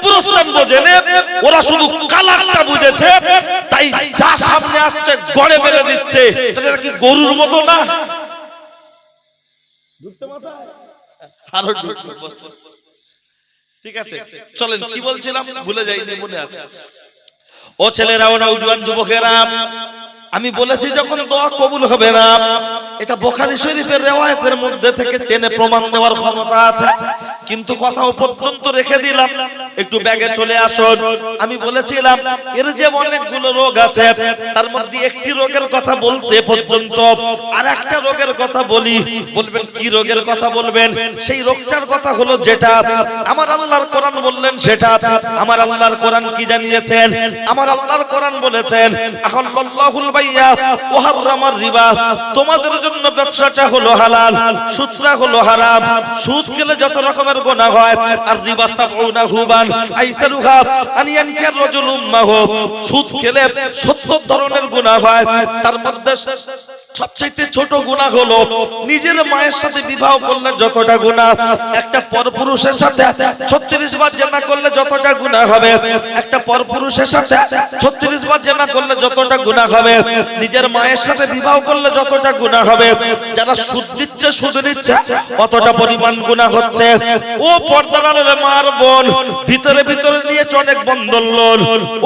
কবরস্থান বোঝেনে, ওরা শুধু কালারটা বুঝেছে, তাই যা সামনে আসছে গড়ে মেরে দিচ্ছে। তাদের কি গরুর মতো না? আরো ঠিক আছে, চলেন কি বলছিলাম ভুলে যাইনি, মনে আছে। ও ছেলেরা, ও নওজোয়ান যুবকেরা, আমি বলেছি যখন দোয়া কবুল হবে না, এটা বুখারী শরীফের riwayতের মধ্যে থেকে টেনে প্রমাণ দেওয়ার ক্ষমতা আছে, কিন্তু কথাও পর্যন্ত রেখে দিলাম। একটু ব্যাগে চলে আসুন। আমি বলেছিলাম এর যে অনেকগুলো রোগ আছে, তার মধ্যে একটি রোগের কথা বলতে পর্যন্ত আর একটা রোগের কথা বলি। বলবেন কি রোগের কথা বলবেন? সেই রোগটার কথা হলো যেটা আমার আল্লাহর কোরআন বললেন, সেটা আমার আল্লাহর কোরআন কি জানিয়েছেন? আমার আল্লাহর কোরআন বলেছেন, আহাল্লাহুল বাইয়া ওয়া হারামার রিবা, তোমাদের জন্য ব্যবসাটা হলো হালাল, সুদটা হলো হারাম। সুদ খেলে যত রকমের গুনাহ হয়, আর রিবা সাবউনা হুবান আইসালুহা আন ইয়ানকির রাজুল উম্মাহু, সুদ খেলে 70 ধরনের গুনাহ হয়, তার মধ্যে সবচেয়ে ছোট গুনাহ হলো নিজের মায়ের সাথে বিবাহ করলে যতটা গুনাহ, একটা পরপুরুষের সাথে 36 বার জিনা করলে যতটা গুনাহ হবে, একটা পরপুরুষের সাথে 36 বার জিনা করলে যতটা গুনাহ হবে, নিজের মায়ের সাথে বিবাহ করলে যতটা গুনাহ হবে, যারা সুদ দিচ্ছে সুদ নিচ্ছে অতটা পরিমাণ গুনাহ হচ্ছে। ও পর্দার আড়ালে মার বোন, ভিতরে ভিতরে নিয়েছে অনেক বন্ধন লোন।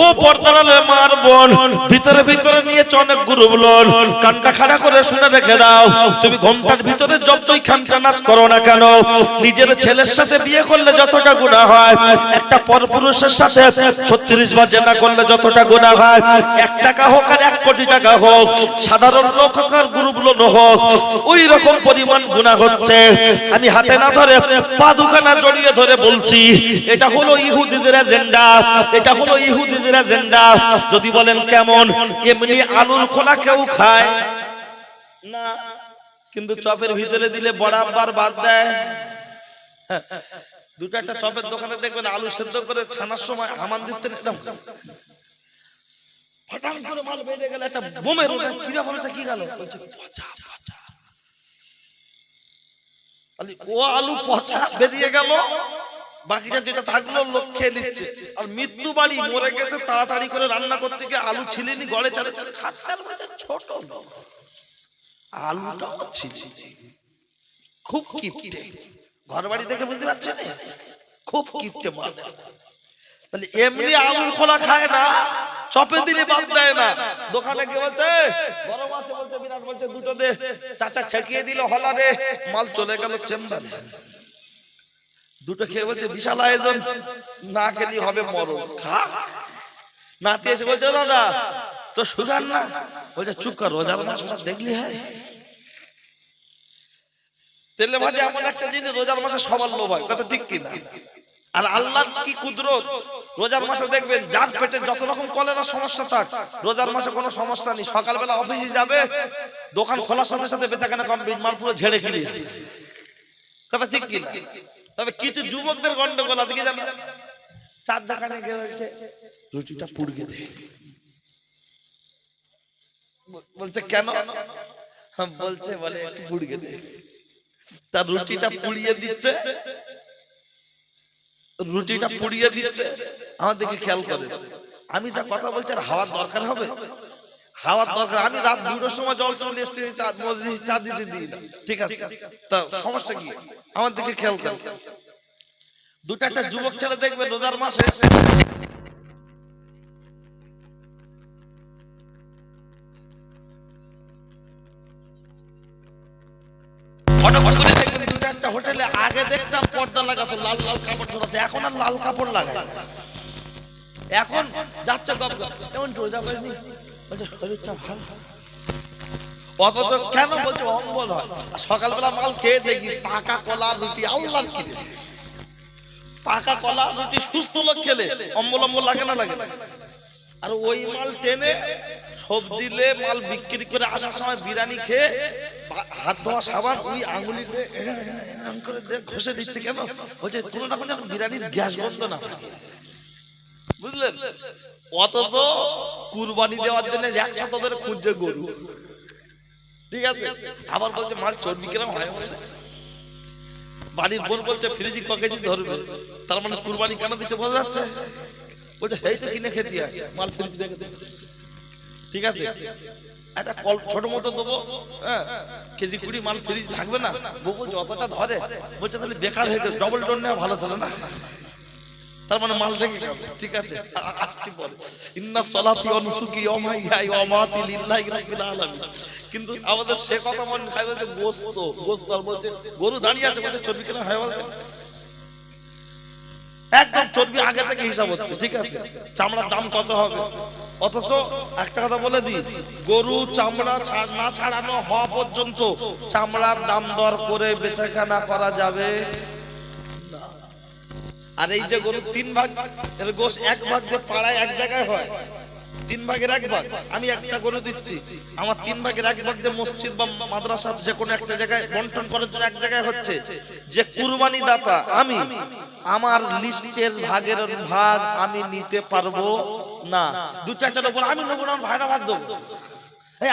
ও পর্দার আড়ালে মার বোন, ভিতরে ভিতরে নিয়েছে অনেক গ্রুপ লোন। কানটা খাড়া করে শুনে রেখে দাও, তুমি ঘন্টার ভিতরে যতই খানটা নাচ করো না কেন, নিজের ছেলের সাথে বিয়ে করলে যতটা গুনাহ হয়, একটা পরপুরুষের সাথে 36 বার জিনা করলে যতটা গুনাহ হয়, 1 টাকা হোক আর 1 কোটি টাকা হোক, সাধারণ লোক হোক আর গ্রুপ লোন হোক, ওই রকম পরিমাণ গুনাহ হচ্ছে। আমি হাতে না ধরে পা দুখানা জড়িয়ে ধরে বলছি, এটা হলো ইহুদিদের এজেন্ডা, এটা হলো ইহুদিদের এজেন্ডা। যদি বলেন কেমন? এমনি আলুর খোলা কেউ খায় না, কিন্তু চপের ভিতরে দিলে বরাবর বাদ দেয়। দুটো একটা চপের দোকানে দেখবেন আলু সেদ্ধ করে ছানার সময় হামান দিতে একদম ফটাং করে মাল বেরিয়ে গেল, একটা বোমের কি ব্যাপার, এটা কি গেল? ও আলু পচা বেরিয়ে গেল, বাকিটা যেটা থাকলো লোক খেয়ে নিচ্ছে। আর মৃত্যু বাড়ি মরে গেছে, তাড়াতাড়ি করে রান্না করতে গিয়ে আলু ছিলেনি, গড়ে চালাচ্ছে, খাচ্ছার মধ্যে ছোট আলুটাও ছিছি, খুব কিপটে। ঘর বাড়ি দেখে বুঝতে পারছেন, খুব কিপটে মাল। তাহলে এমনি আলুর খোলা খায় না, চপে দিলে বাদ দেয় না। দোকানে কি বলছে? গরম আছে বলছে, বিরাট বলছে দুটো দে, চাচা ঠেকিয়ে দিল হলারে, মাল চলে গেল চেম্বারে। দুটো খেয়ে বলছে বিশাল আয়োজন, না খেলি হবে মরণ, খা। নাতি এসে বলছে দাদা তো সুগার না, বলছে চুপ কর, রোজার মাস দেখলি হয়। তেলে ভাজে এমন একটা জিনিস রোজার মাসে সবার লোভ হয়, কথা ঠিক কিনা? আর আল্লাহর কি কুদরত, রোজার মাসে দেখবেন যার পেটে যত রকম কলেরা সমস্যা থাক, রোজার মাসে কোনো সমস্যা নেই। সকালবেলা অফিসে যাবে, দোকান খোলার সাথে সাথে বেচাকেনা কমপ্লিট, মাল পুরো ঝেড়ে কিনে, কথা ঠিক কিনা? তবে কিছু যুবকদের গন্ডগোল আছে কি জানো? চার দোকানে গিয়ে বলছে রুটিটা পুড়িয়ে দে, বলছে কেন? বলছে বলে একটু পুড়িয়ে দে। তার রুটিটা পুড়িয়ে দিচ্ছে, রুটিটা পুড়িয়ে দিচ্ছে। আমার দিকে খেয়াল করে, আমি যা কথা বলছি আর হাওয়ার দরকার হবে, হাওয়ার দরকার। আমি রাত 2টার সময় জল চলে এসে চা দিতে দিই না, ঠিক আছে? তা সমস্যা কি? আমার দিকে খেয়াল করে। দুটো একটা যুবক ছেলে দেখবে রোজার মাসে একটা হোটেলে আগে দেখতাম পর্দা লাগাতো, লাল লাল কাপড় ঝোলাতো, এখন আর লাল কাপড় লাগায়। এখন যাচ্ছে এমন রোজা করেনি, বলছে শরীরটা ভালো। অথচ কেন বলছে অম্বল হয়। সকালবেলা মাল খেয়ে দেখি পাকা কলা রুটি, আল্লাহর কি পাকা কলা রুটি সুস্থ লোক খেলে অম্বল অম্বল লাগে না? লাগে। আর ওই মাল টেনে সবজি লে মাল বিক্রি করে আসার সময় বিরিয়ানি খেয়ে হাত ধোয়া সাবান ওই আঙুলি করে ঘষে দিচ্ছে। কেন? বলছে কোনো না কোনো বিরিয়ানির গ্যাস বন্ধ না, বুঝলেন? অথচ কুরবানি দেওয়ার জন্য 100 ধরে খুঁজছে গরু, ঠিক আছে? আবার বলছে মাল 14 গ্রাম হয়, বাড়ির বোন বলছে ফ্রিজি ক কেজি ধরবে। তার মানে কুরবানি কেন দিতে বোঝা যাচ্ছে? বলছে সেই তো কিনে খেতে হয়, মাল ফ্রিজ রেখে দে। ঠিক আছে, একটা কল ছোট মতো দেবো, হ্যাঁ, কেজি 20 মাল ফ্রিজ থাকবে না। বউ বলছে অতটা ধরে, বলছে তাহলে বেকার হয়ে গেছে, ডবল ডোর নেওয়া ভালো ছিল না। তার মানে মাল রেখে গেল। ঠিক আছে, কি বলে ইন্না সলাতি ওয়া নুসুকি ওয়া মাহইয়ায়া ওয়া মামাতি লিল্লাহি রাব্বিল আলামিন। কিন্তু আমাদের সে কথা মনে খাই বলছে গোশত গোশত, আর বলছে গরু দাঁড়িয়ে আছে, বলছে চর্বি কেন হয় বলতে, একদম চর্বি আগে থেকে হিসাব হচ্ছে। ঠিক আছে, চামড়ার দাম কত হবে? অথচ একটা কথা বলে দিই, গরু চামড়া না ছাড়ানো হওয়া পর্যন্ত চামড়ার দাম দর করে বেচাকেনা করা যাবে। আর এই যে গরু 3 ভাগ, এর গোশ 1 ভাগ যে পাড়ায় এক জায়গায় হয়, 3 ভাগের 1 ভাগ আমি একটা গরু দিচ্ছি, আমার 3 ভাগের 1 ভাগ যে মসজিদ বা মাদ্রাসা যে কোনো একটা জায়গায় বন্টন করার জন্য এক জায়গায় হচ্ছে, যে কুরবানি দাতা আমি, আমার লিস্টের ভাগের ভাগ আমি নিতে পারবো না। 2-4টা লোক আমি নেবো না, ভাইরা ভাগ দেবো। এই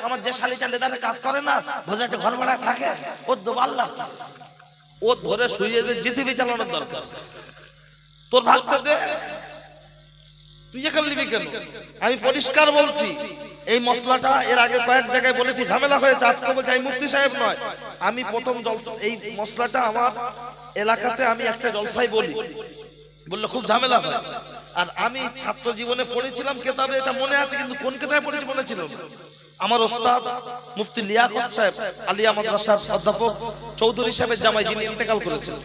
আমার যে শালিটা লেদারে কাজ করে না, বোঝাটা ঘর ভাড়া থাকে, ওর দেবো আল্লাহ, ও ধরে শুয়ে যে জিসিবি চালানোর দরকার, তোর ভাগটা দে, তুই এখানে নিবি কেন? আমি পরিষ্কার বলছি, এই মশলাটা এর আগে কয়েক জায়গায় বলেছি, ঝামেলা হয়েছে। আজকে বলছি আমি মুফতি সাহেব নয়, আমি প্রথম জলসা এই মশলাটা আমার এলাকাতে আমি একটা জলসায় বললে খুব ঝামেলা হয়। আর আমি ছাত্র জীবনে পড়েছিলাম কেতাবে, এটা মনে আছে, কিন্তু কোন কেতাবে পড়েছি মনে ছিল। আমার ওস্তাদ মুফতি লিয়াকত সাহেব আলিয়া মাদ্রাসার অধ্যাপক চৌধুরী সাহেবের জামাই, যিনি ইন্তেকাল করেছেন,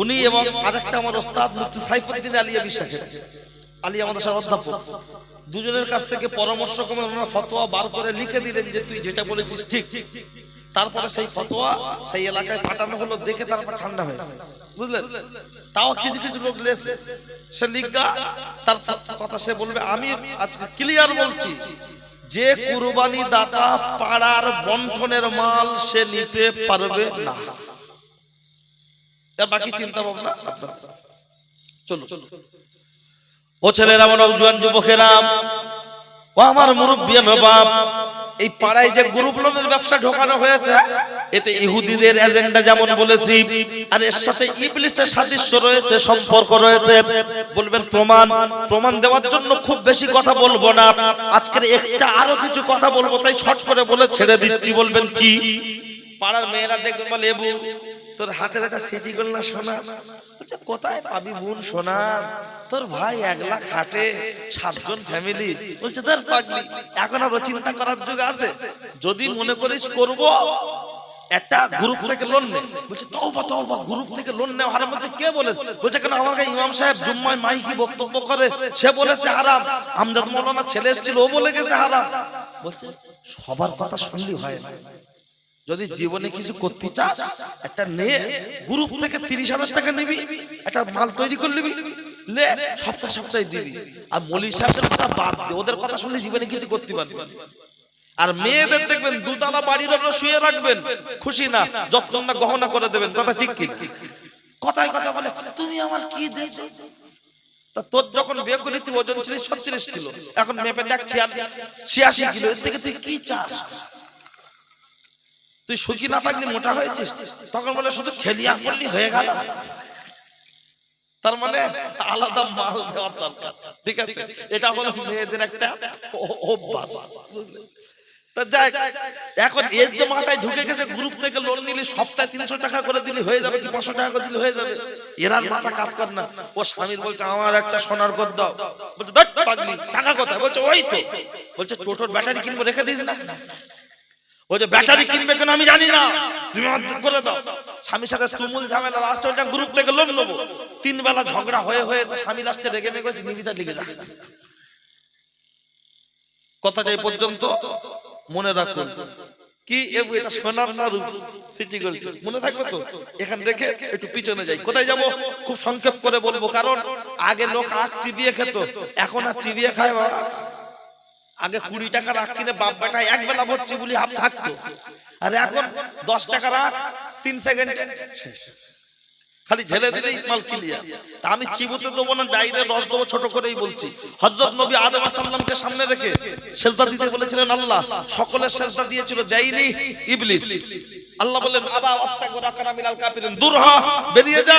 উনি এবং আরেকটা আমার ওস্তাদ মুফতি সাইফুদ্দিন আলিয়া বিশ্বাস আলিয়া মাদ্রাসার অধ্যাপক, দুজনের কাছ থেকে পরামর্শ ক্রমে ওনারা ফতোয়া বার করে লিখে দিলেন যে তুই যেটা বলেছিস ঠিক। তারপরে সেই ফতোয়া সেই এলাকায় পাঠানো হলো, দেখে তারপর ঠান্ডা হয়েছে, বুঝলেন? তাও কিছু কিছু লোক লেছে, সে লিখা তার কথা সে বলবে। আমি আজকে ক্লিয়ার বলছি, যে কুরবানি দাতা পাড়ার বন্টনের মাল সে নিতে পারবে না। বাকি চিন্তা ভাবনা আপনার। চলো ও ছেলেরা, আমার নওজোয়ান যুবকেরা, ও আমার মুরব্বিয়ান বাপ, এই পাড়ায় যে গ্রুপ লোনের ব্যবসা ঢোকানো হয়েছে, এতে ইহুদিদের এজেন্ডা যেমন বলেছি, আর এর সাথে ইবলিসের সাদৃশ্য রয়েছে, সম্পর্ক রয়েছে। বলবেন প্রমাণ দেওয়ার জন্য খুব বেশি কথা বলবো না, আজকের এক্সট্রা আরো কিছু কথা বলবো, তাই শর্ট করে বলে ছেড়ে দিচ্ছি। বলবেন কি? পাড়ার মেয়েরা দেখবেন বলে, এবু তোর হাতের একটা সিটি গোল না সোনা, বলছে কোথায় পাবি বোন সোনা, তোর ভাই 1 লাখ হাটে, 7 জন ফ্যামিলি। বলছে তোর পাগলি, এখন আর চিন্তা করার যুগ আছে? যদি মনে করিস করব, একটা গ্রুপ থেকে লোন নে। বলছে তওবা তওবা, গ্রুপ থেকে লোন নেওয়া হারাম। বলছে কে বলে? বলছে কেন আমার কাছে ইমাম সাহেব জুম্মায় মাইকি বক্তব্য করে, সে বলেছে হারাম। আমজাদ মাওলানা ছেলে এসেছিল, ও বলে গেছে হারাম। বলছে সবার কথা শুনলি হয় না, যদি জীবনে কিছু করতে চাস একটা নে, গ্রুপ থেকে 30,000 টাকা নিবি, একটা মাল তৈরি করে নিবি, লে সপ্তাহে দিবি। আর মৌলী সাহেবের কথা বাদ দে, ওদের কথা শুনলে জীবনে কিছু করতে পারবি। আর মেয়েদের দেখবেন 2 তলা বাড়ির ওপর শুয়ে রাখবেন, খুশি না যতক্ষণ না গহনা করে দেবেন। কথা ঠিক কি? কথায় কথা বলে তুমি আমার কি দিয়েছো? তা তোর যখন বিয়ে করলি তুই ওজন ছিলিস 36 কিলো, এখন মেপে দেখ 86 কিলো, এর থেকে তুই কি চাস? তুই সুখী না থাকলে মোটা হয়েছিস, তখন বলে শুধু খেলিয়া করলি হয়ে গেল। তার মানে আলাদা মাল দেওয়ার দরকার। ঠিক আছে, এটা হলো মেয়েদের একটা অভ্যাস। এখন এর যে মাথায় ঢুকে গেছে, গ্রুপ থেকে লোন নিলে সপ্তাহে 300 টাকা করে দিলে হয়ে যাবে, কি 500 টাকা করে দিলে হয়ে যাবে, এরার মাথা কাজ কর না। ও স্বামীর বলছে আমার একটা সোনার গদ দাও, বলছে দট পাগলি টাকা কোথায়? বলছে ওই তো, বলছে টোটোর ব্যাটারি কিনবো, রেখে দিস না। ওই যে ব্যাটারি কিনবে কেন আমি জানি না, তুমি অর্ধেক করে দাও। স্বামীর সাথে তুমুল ঝামেলা, লাস্ট ওইটা গ্রুপ থেকে লোন নেবো। 3 বেলা ঝগড়া হয়ে স্বামী লাস্টে রেগে মেগে নিবিতা লিখে দেয়। কথা যাই পর্যন্ত মনে রাখুন, কি এটা সোনার না রূপ সিটি গোল্ড, মনে থাকবে তো? এখান রেখে একটু পিছনে যাই। কোথায় যাব খুব সংক্ষেপ করে বলবো, কারণ আগে লোক আখ চিবিয়ে খেত, এখন আর চিবিয়ে খায়। আগে 20 টাকার আখ কিনে বাপ বেটা এক বেলা ভরছি বলি হাফ থাকতো, আর এখন 10 টাকার আখ 3 সেকেন্ডে শেষ, খালি ঢেলে দিলেই মাল ক্লিয়ার। তা আমি চিবুতে দেবো না, ডাইরে রস দেবো, ছোট করেই বলছি। হযরত নবী আদম আলাইহিস সালামকে সামনে রেখে সেজদা দিতে বলেছিলেন আল্লাহ, সকলের সেজদা দিয়েছিল, দেয়নি ইবলিস। আল্লাহ বললেন আবা ওয়াস্তাগফিরা কানা মিনাল কাফিরিন, দূর হ, বেরিয়ে যা।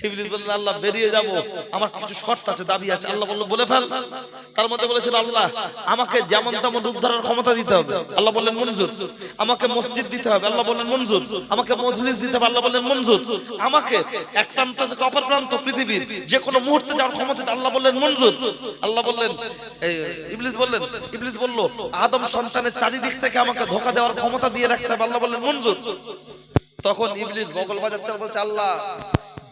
ইবলিস বলল আল্লাহ বেরিয়ে যাব, আমার কিছু শর্ত আছে, দাবি আছে। আল্লাহ বলল বলে ফেল। তার মধ্যে বলেছিল আল্লাহ আমাকে যেমন তেমন রূপ ধরার ক্ষমতা দিতে হবে। আল্লাহ বললেন মঞ্জুর। আমাকে মসজিদ দিতে হবে। আল্লাহ বললেন মঞ্জুর। আমাকে মজলিস দিতে হবে। আল্লাহ বললেন মঞ্জুর। আমাকে এক প্রান্ত থেকে অপর প্রান্ত পৃথিবীর যে কোনো মুহূর্তে যাওয়ার ক্ষমতা দিতে, আল্লাহ বললেন মঞ্জুর। আল্লাহ বললেন ইবলিস বলল আদম সন্তানের চারিদিক থেকে আমাকে ধোঁকা দেওয়ার ক্ষমতা দিয়ে রাখতে হবে। আল্লাহ বললেন মঞ্জুর। তখন ইবলিস বগল বাজাচ্ছে, বলছে আল্লাহ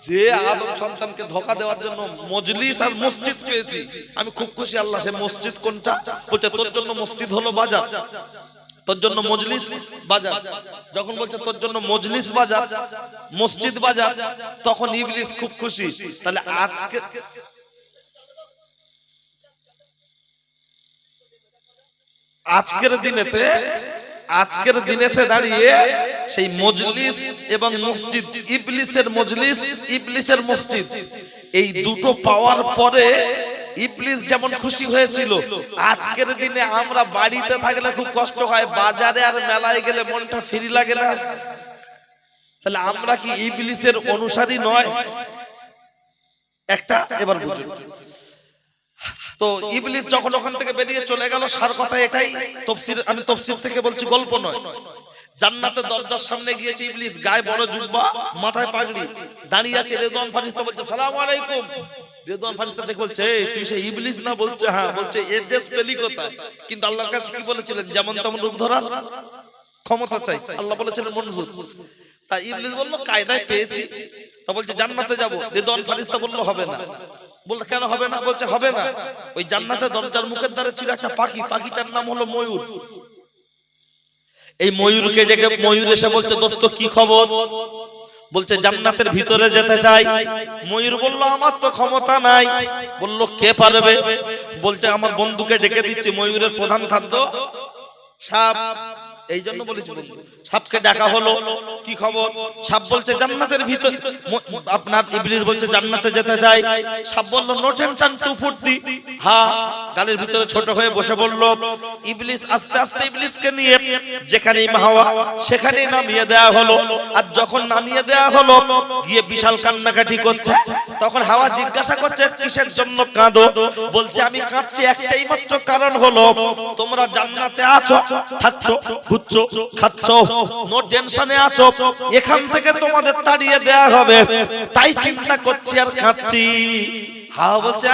যে আদম সন্তানকে ধোঁকা দেওয়ার জন্য মজলিস আর মসজিদ পেয়েছি, আমি খুব খুশি। আল্লাহ সে মসজিদ কোনটা? বলছে তোর জন্য মসজিদ হলো বাজার, তোর জন্য মজলিস বাজার। যখন বলছে তোর জন্য মজলিস বাজার, মসজিদ বাজার, তখন ইবলিস খুব খুশি। তাহলে আজকের দিনেতে দাঁড়িয়ে সেই মজলিস এবং মসজিদ, ইবলিসের মজলিস, ইবলিসের মসজিদ, এই দুটো পাওয়ার পরে ইবলিস যেমন খুশি হয়েছিল, আজকের দিনে আমরা বাড়িতে থাকলে খুব কষ্ট হয়, বাজারে আর মেলায় গেলে মনটা ফ্রি লাগে না? তাহলে আমরা কি ইবলিসের অনুসারী নয়? একটা এবার বুঝুন তো। ইবলিস যখন ওখান থেকে বেরিয়ে চলে গেল, সার কথা এটাই। আমি তফসির থেকে বলছি, গল্প নয়। জান্নাতের দরজার সামনে গিয়েছে ইবলিস, গায়ে বড় জুব্বা, মাথায় পাগড়ি, দাঁড়িয়ে আছে। রেদওয়ান ফারিস্তা বলছে সালাম আলাইকুম। রেদওয়ান ফারিস্তা দেখে বলছে তুই সেই ইবলিস না? বলছে হ্যাঁ। বলছে এর দেশ পেলি কোথায়? কিন্তু আল্লাহর কাছে কি বলেছিলেন? যেমন তেমন রূপ ধরার ক্ষমতা চাই। আল্লাহ বলেছিলেন মনজুর। তাই ইবলিস বলল কায়দায় পেয়েছি। তা বলছে জান্নাতে যাব। রেদওয়ান ফারিস্তা বলল হবে না। বলতে কেন হবে না? বলছে হবে না, ওই জান্নাতের দরজার মুখের দ্বারে ছিল একটা পাখি, পাখিটার নাম হলো ময়ূর। এই ময়ূরকে ডেকে ময়ূর এসে বলছে দোস্ত কি খবর? বলছে জান্নাতের ভিতরে যেতে চাই। ময়ূর বলল আমার তো ক্ষমতা নাই। বলল কে পারবে? বলছে আমার বন্ধুকে ডেকে দিচ্ছি। ময়ূরের প্রধান খাদ্য সাপ, এই জন্য বলেছি বন্ধু। সাপকে ডাকা হলো, কি খবর? সাপ বলছে জান্নাতের ভিতর। আপনার ইবলিস বলছে জান্নাতে যেতে চাই। সাপ বলল নো টেনশন, টু ফুর্তি। হ্যাঁ, গালের ভিতরে ছোট হয়ে বসে পড়ল। ইবলিস আস্তে আস্তে ইবলিসকে নিয়ে যেখানেই হাওয়া সেখানেই নামিয়ে দেয়া হলো। আর যখন নামিয়ে দেয়া হলো, গিয়ে বিশাল কান্নাকাটি করছে। তখন হাওয়া জিজ্ঞাসা করছে কিসের জন্য কাঁদো? বলছে আমি কাঁদছি একটাই মাত্র কারণ হলো তোমরা জান্নাতে আছো, থাকছো, ঘুরছো, খাচ্ছো, নো টেনশনে আছো। এখান থেকে তোমাদের তাড়িয়ে দেয়া হবে, তাই চিন্তা করছি আর কাঁদছি। হাওয়া বলছে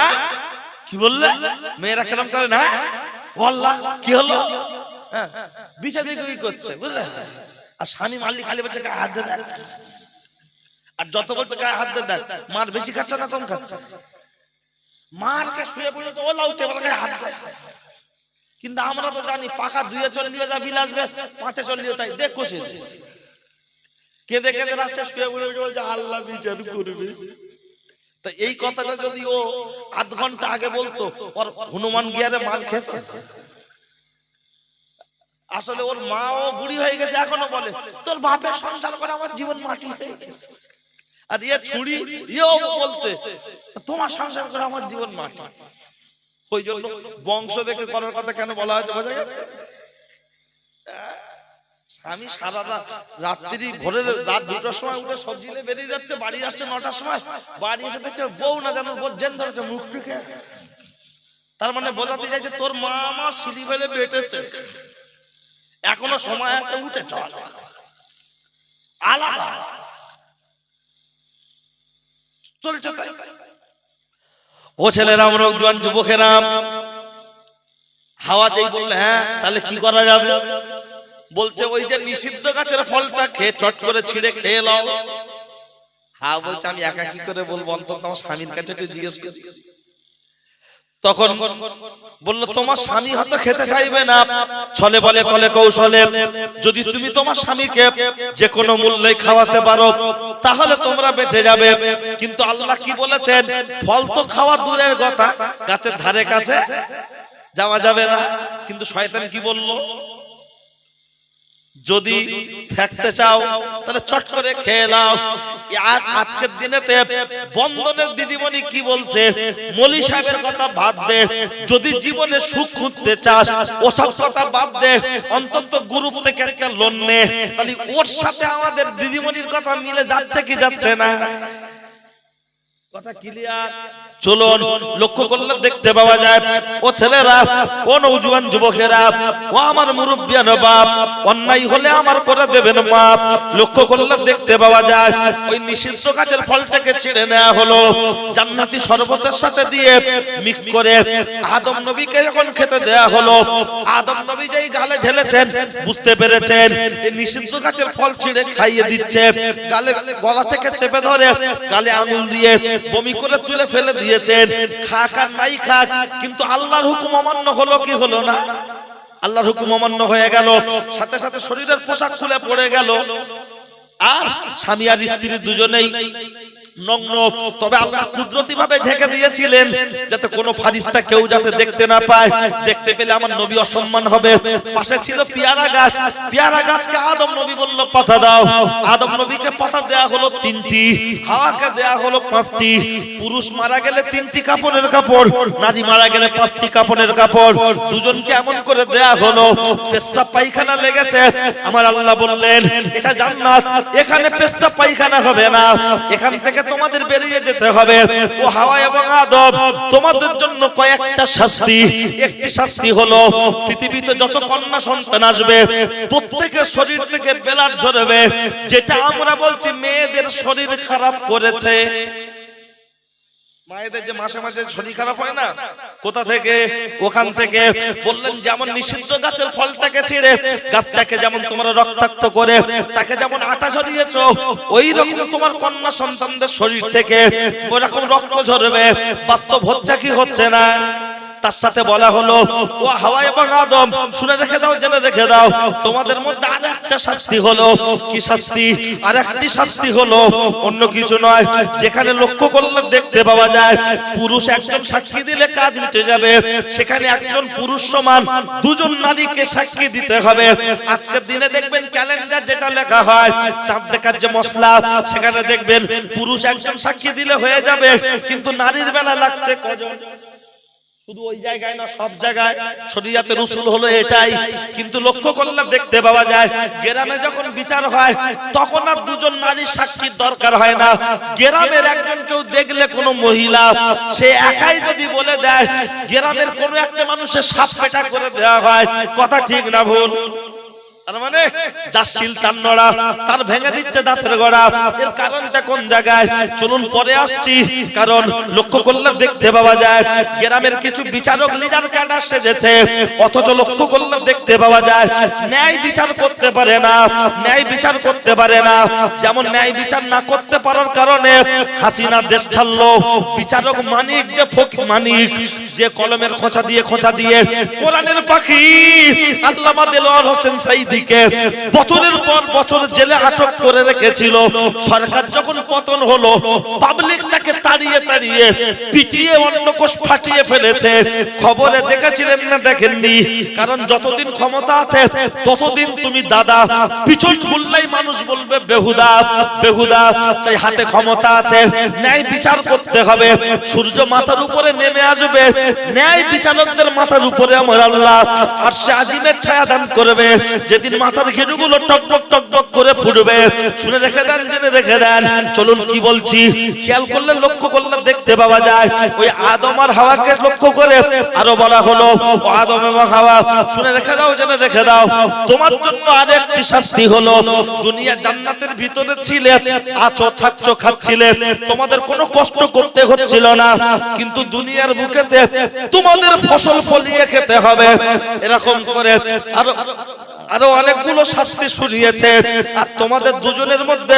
কি বললে? মেয়েরা কেমন করে না? আল্লাহ কি হলো? বিছা দিয়ে কি করছে বুঝলে? আর স্বামী মাল্লি খালি বলছে গায়ে হাত দে। আর যত বলছে গায়ে হাত দে, মার বেশি খাচ্ছে না কম খাচ্ছে? মারকে শুয়ে পড়ে তো ও লাউতে বলে গায়ে হাত দে। কিন্তু আমরা তো জানি পাকা দুয়ে চল্লিয়ে যা বিল আসবে, পাঁচে চল্লিয়ে তাই দেখ কষেছে। কেঁদে কেঁদে রাস্তায় শুয়ে পড়ে বলছে আল্লাহ বিচার করবে। তা এই কথাটা যদি ও আধ ঘন্টা আগে বলতো, ওর হনুমান গিয়ারে মার খেত। আসলে ওর মা ও বুড়ি হয়ে গেছে, এখনো বলে তোর বাপের সংসার করে আমার জীবন মাটি হয়ে গেছে। আর ইয়ে ছুরি ইয়েও বলছে তোমার সংসার করে আমার জীবন মাটি। ওই জন্য বংশ দেখে করার কথা কেন বলা হয়েছে বোঝা গেছে? স্বামী সারা রাত্রি ভোরের রাত 2টার সময় উঠে সবজি নিয়ে বেরিয়ে যাচ্ছে, বাড়ি আসছে 9টার সময়। বাড়ি এসে দেখছে বউ না যেন জেন ধরেছে মুখ থেকে। তার মানে বোঝাতে চাইছে তোর মা আমার সিঁড়ি ফেলে বেটেছে, এখনো সময় আছে, উঠে চল। আলাদা চলছে। ও ছেলেরা, আমরা জোয়ান যুবকেরা, হাওয়া যেই বললে হ্যাঁ তাহলে কি করা যাবে? বলছে ওই যে নিষিদ্ধ গাছের ফলটা খেয়ে চট করে ছিঁড়ে খেয়ে নাও। হ্যাঁ বলছে আমি একা কি করে বলবো, অন্তত আমার স্বামীর কাছে একটু জিজ্ঞেস করি। তখন বলল তোমার স্বামী হয়তো খেতে চাইবে না, ছলে বলে কলে কৌশলে যদি তুমি তোমার স্বামীকে যে কোনো মূল্যে খাওয়াতে পারো তাহলে তোমরা বেঁচে যাবে। কিন্তু আল্লাহ কি বলেছেন? ফল তো খাওয়া দূরের কথা, গাছের ধারে কাছে যাওয়া যাবে না। কিন্তু শয়তান কি বলল? যদি থাকতে চাও তাহলে চট করে খেয়ে নাও। আর আজকের দিনেতে বন্ধনের দিদিমণি কি বলছে? মলি সাহেবের কথা বাদ দে, যদি জীবনে সুখ খুঁজতে চাস ওসব কথা বাদ দে, অন্তত গ্রুপ থেকে একটা লোন নে। তাহলে ওর সাথে আমাদের দিদিমণির কথা মিলে যাচ্ছে কি যাচ্ছে না? কথা ক্লিয়ার? চলুন লক্ষ্য করলে দেখতে পাওয়া যায়, ও ছেলেরা, ও নওজোয়ান যুবকেরা, ও আমার মুরব্বিয়ান বাপ, অন্যায় হলে আমার করে দেবেন মাপ। লক্ষ্য করলে দেখতে পাওয়া যায় ওই নিষিদ্ধ গাছের ফলটাকে ছিঁড়ে নেওয়া হলো, জান্নাতি শরবতের সাথে দিয়ে মিক্স করে আদম নবীকে যখন খেতে দেয়া হলো, আদম নবী যেই গালে ঢেলেছেন বুঝতে পেরেছেন এই নিষিদ্ধ গাছের ফল ছিঁড়ে খাইয়ে দিচ্ছে, গালে গলা থেকে চেপে ধরে গালে আঙুল দিয়ে বমি করে তুলে ফেলে দিয়েছেন। খাক আর নাই খাক, কিন্তু আল্লাহর হুকুম অমান্য হলো কি হলো না? আল্লাহর হুকুম অমান্য হয়ে গেল, সাথে সাথে শরীরের পোশাক খুলে পড়ে গেল, আর স্বামী আর স্ত্রী দুজনেই নগ্ন। তবে আল্লাহ কুদরতি ভাবে ঢেকে দিয়েছিলেন যাতে কোনো ফারিস্তা কেউ যাতে দেখতে না পায়, দেখতে পেলে আমার নবী অসম্মান হবে। পাশে ছিল পেয়ারা গাছ, পেয়ারা গাছকে আদম নবী বলল পাতা দাও, আদম নবীকে পাতা দেয়া হলো 3টি, হাওয়াকে দেয়া হলো 5টি। পুরুষ মারা গেলে 3টি কাপড়ের কাপড়, নারী মারা গেলে 5টি কাপড়ের কাপড়, দুজনকে এমন করে দেয়া হলো। পেশাব পায়খানা লেগেছে, আমার আল্লাহ বললেন এটা জান্নাত, এখানে পেশাব পায়খানা হবে না, এখান থেকে তোমাদের বেরিয়ে যেতে হবে। ও হাওয়া এবং আদম, তোমাদের জন্য কয়েকটা শাস্তি। একটি শাস্তি হলো পৃথিবীতে যত কন্যা সন্তান আসবে প্রত্যেকের শরীর থেকে ব্লাড ঝরবে, যেটা আমরা বলছি মেয়েদের শরীর খারাপ করেছে। মায়েদের যে মাসে মাসে শরীর খারাপ হয় না, কোথা থেকে? ওখান থেকে। বললেন যেমন নিষিদ্ধ গাছের ফলটাকে ছিঁড়ে গাছটাকে যেমন তোমরা রক্তাক্ত করে তাকে যেমন আটা ঝরিয়েছো, ওই রকম তোমার কন্যা সন্তানদের শরীর থেকে ওই রকম রক্ত ঝরবে। বাস্তব হচ্ছে কি হচ্ছে না? তার সাথে বলা হলো ও হাওয়া এবং আদম, শুনে রেখে দাও, জেনে রেখে দাও, তোমাদের মধ্যে আরেকটা শাস্তি হলো। কি শাস্তি? আরেকটি শাস্তি হলো অন্য কিছু নয়, যেখানে লক্ষ্য করলে দেখতে পাওয়া যায় পুরুষ একজন সাক্ষী দিলে কাজ মিটে যাবে, সেখানে একজন পুরুষ সমান দুজন নারীকে সাক্ষী দিতে হবে। আজকের দিনে দেখবেন ক্যালেন্ডার যেটা লেখা হয় চাঁদ দেখার যে মশলা, সেখানে দেখবেন পুরুষ একজন সাক্ষী দিলে হয়ে যাবে, কিন্তু নারীর বেলা লাগছে কজন? শুধু ওই জায়গায় না, সব জায়গায় শরীয়তের উসুল হলো এটাই। কিন্তু লক্ষ্য করলে দেখতে পাওয়া যায় গ্রামে যখন বিচার হয় তখন আর দুজন নারীর সাক্ষীর দরকার হয় না। গ্রামের একজন কেউ দেখলে কোনো মহিলা সে একাই যদি বলে দেয়, গ্রামের কোনো একটা মানুষের সাপ পেটা করে দেওয়া হয়। কথা ঠিক না ভুল? তার মানে যার শিল তার নড়া, তার ভেঙে দিচ্ছে দাঁতের গড়া। এর কারণটা কোন জায়গায়? চলুন পরে আসছি। কারণ লক্ষ্য করলে দেখতে পাওয়া যায় গ্রামের কিছু বিচারক লিডার ক্যাডার সেজেছে, অথচ লক্ষ্য করলে দেখতে পাওয়া যায় ন্যায় বিচার করতে পারে না, ন্যায় বিচার করতে পারে না। যেমন ন্যায় বিচার না করতে পারার কারণে হাসিনা দেশ ছাড়লো। বিচারক মানিক, যে ফকির মানিক, যে কলমের খোঁচা দিয়ে কোরআনের পাখি আল্লামা দেলোয়ার হোসেন সাইদি বছরের পর বছর জেলে আটক করে রেখেছিল। সরকার যখন পতন হলো পাবলিক তাকে তাড়িয়ে পিটিয়ে অন্নকোষ ফাটিয়ে ফেলেছে। খবরে দেখেছিলেন না দেখেননি? কারণ যতদিন ক্ষমতা আছে ততদিন তুমি দাদা, পিছন খুললেই মানুষ বলবে বেহুদা বেহুদা। তাই হাতে ক্ষমতা আছে, ন্যায় বিচার করতে হবে। সূর্য মাথার উপরে নেমে আসবে, ন্যায় বিচারকদের মাথার উপরে আমার আল্লাহ আরশে আজিমের ছায়া দান করবে। যেদিন মাথার ঘেনুগুলো টকবক টকবক করে ফুটবে। শুনে রেখে দেন, জেনে রেখে দেন। চলুন কি বলছি খেয়াল করলে লক্ষ্য করলে দেখতে পাওয়া যায় ওই আদম আর হাওয়াকে লক্ষ্য করে আরো বলা হলো ও আদম এবং হাওয়া, শুনে রেখে দাও, জেনে রেখে দাও, তোমার জন্য আরেকটি শাস্তি হলো। দুনিয়া জান্নাতের ভিতরে ছিলে, আছো, থাকছো, খাচ্ছিলে, তোমাদের কোনো কষ্ট করতে হচ্ছিল না, কিন্তু দুনিয়ার বুকেতে তোমাদের ফসল ফলিয়ে খেতে হবে। এরকম করে আরো অনেকগুলো শাস্তি শুনিয়েছে। আর তোমাদের দুজনের মধ্যে